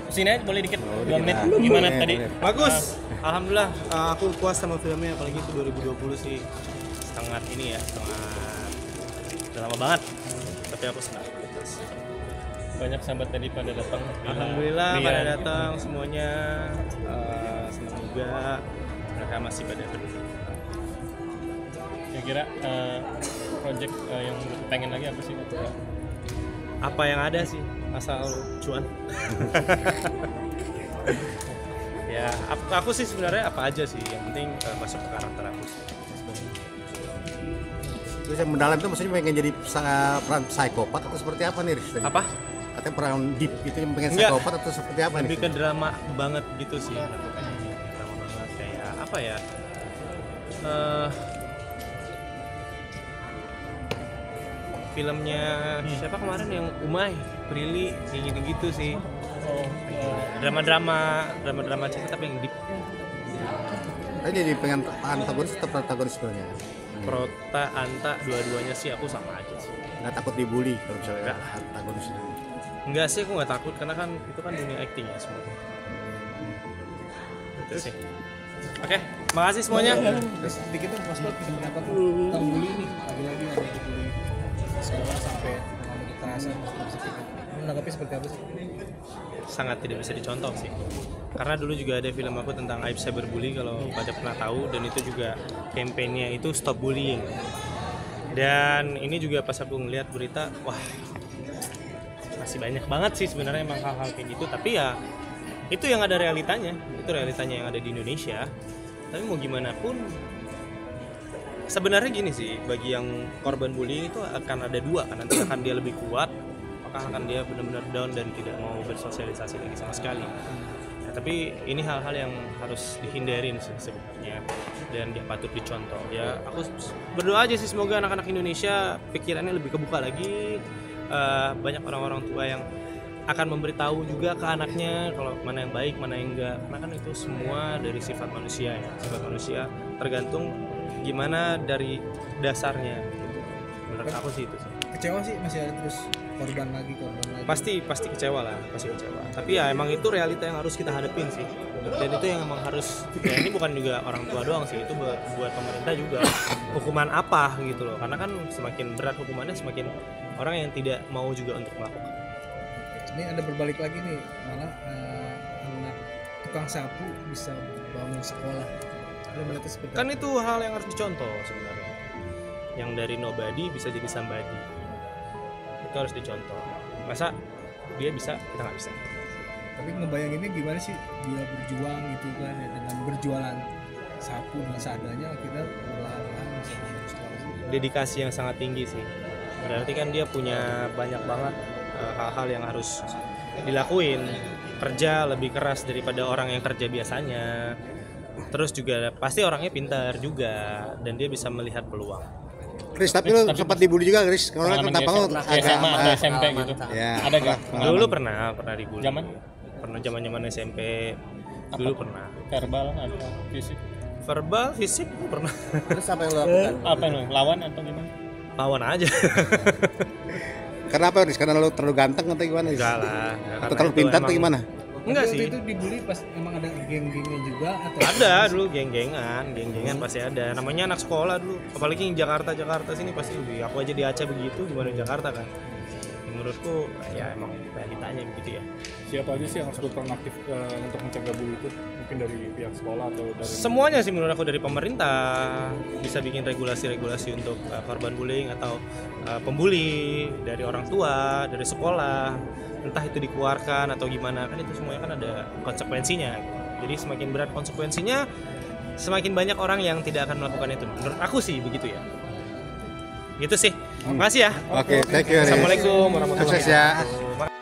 Sini aja boleh dikit, 2 menit. Gimana tadi? Bagus. Alhamdulillah, aku puas sama filmnya, apalagi itu 2020 sih. Setengah ini ya, udah lama banget. Tapi aku senang. Banyak sahabat tadi pada datang. Alhamdulillah pada datang semuanya. Senang juga mereka masih pada peduli. Kira-kira project yang pengen lagi apa sih? Apa yang ada sih, asal cuan. Ya, aku sih sebenarnya apa aja sih, yang penting masuk ke karakter aku sih. Terus yang mendalam itu maksudnya pengen jadi peran psikopat atau seperti apa nih, Riz? Apa? Katanya peran deep gitu yang pengen Enggak. psikopat atau seperti apa nih? Lebih ke drama banget gitu sih. Drama banget kayak apa ya? Filmnya siapa kemarin yang Umay, Prilly, kayak gitu-gitu sih. Drama cinta tapi yang deep. Tadi jadi pengen antagonis atau protagonis sebenarnya? Prota, anta, dua-duanya sih aku sama aja sih. Nggak takut dibully kalau misalnya Nggak. antagonis? Enggak sih, aku nggak takut karena kan itu kan dunia acting ya semua. Itu sih. Oke, makasih semuanya. Terus sedikit dong Mas Bot, pendapat tentang bully nih, lagi-lagi ada dibully sekolah sampai mengalami kekerasan, menanggapi seperti apa sih? Sangat tidak bisa dicontoh sih, karena dulu juga ada film aku tentang aib cyberbully kalau pada pernah tahu, dan itu juga kampanyenya itu stop bullying. Dan ini juga pas aku ngeliat berita, wah masih banyak banget sih sebenarnya emang hal-hal kayak gitu, tapi ya itu yang ada realitanya, itu realitanya yang ada di Indonesia. Tapi mau gimana pun sebenarnya gini sih, bagi yang korban bullying itu akan ada dua kan, nanti akan dia lebih kuat, apakah akan dia benar-benar down dan tidak mau bersosialisasi lagi sama sekali. Ya, tapi ini hal-hal yang harus dihindarin sih sebenarnya, dan dia patut dicontoh. Ya aku berdoa aja sih semoga anak-anak Indonesia pikirannya lebih kebuka lagi, banyak orang-orang tua yang akan memberitahu juga ke anaknya kalau mana yang baik, mana yang enggak, karena kan itu semua dari sifat manusia ya, sifat manusia tergantung gimana dari dasarnya gitu. Menurut aku sih itu sih. Kecewa sih masih ada terus korban lagi. Pasti kecewa lah, pasti kecewa. Tapi ya emang itu realita yang harus kita hadapin sih. Dan itu yang emang harus, ya ini bukan juga orang tua doang sih, itu buat pemerintah juga. Hukuman apa gitu loh, karena kan semakin berat hukumannya semakin orang yang tidak mau juga untuk melakukan. Ini ada berbalik lagi nih, malah anak tukang sapu bisa bangun sekolah. Lo melihatnya seperti Kan itu hal yang harus dicontoh sebenarnya. Yang dari nobody bisa jadi somebody. Itu harus dicontoh. Masa dia bisa, kita nggak bisa. Tapi ngebayanginnya gimana sih dia berjuang gitu kan ya, dengan berjualan sapu dengan seadanya kita perlahan-lahan bisa bangun sekolah sih. Dedikasi yang sangat tinggi sih. Berarti kan dia punya banyak banget hal-hal yang harus dilakuin, kerja lebih keras daripada orang yang kerja biasanya. Terus juga pasti orangnya pintar juga, dan dia bisa melihat peluang. Chris, tapi lu sempat dibully juga, Chris. Kalau Pengalaman kenapa lu di SMA atau SMP gitu? Ya. Ada gak? Dulu pernah dibully. Zaman? Pernah zaman SMP. Dulu pernah. Verbal atau fisik? Verbal, fisik pernah. Terus apa yang lu lakukan? Apa nih? Lawan atau gimana? Lawan aja. Karena apa, Chris? Karena lu terlalu ganteng atau gimana? Enggak lah. Atau terlalu pintar atau gimana? Enggak Waktu sih. itu dibully pas emang ada geng-gengnya juga atau Ada dulu geng-gengan pasti ada. Namanya anak sekolah dulu. Apalagi yang Jakarta sini pasti lebih. Aku aja di Aceh begitu, gimana di Jakarta kan. Menurutku ya emang realitanya begitu ya. Siapa aja sih yang harus berperan aktif untuk mencegah bully itu? Mungkin dari pihak sekolah atau dari Semuanya sih menurut aku, dari pemerintah bisa bikin regulasi-regulasi untuk korban bullying atau pembuli, dari orang tua, dari sekolah, entah itu dikeluarkan atau gimana, kan itu semuanya kan ada konsekuensinya. Jadi semakin berat konsekuensinya, semakin banyak orang yang tidak akan melakukan itu. Menurut aku sih begitu ya. Gitu sih. Makasih ya. Oke, thank you Riz. Assalamualaikum warahmatullahi Sukses ya. wabarakatuh.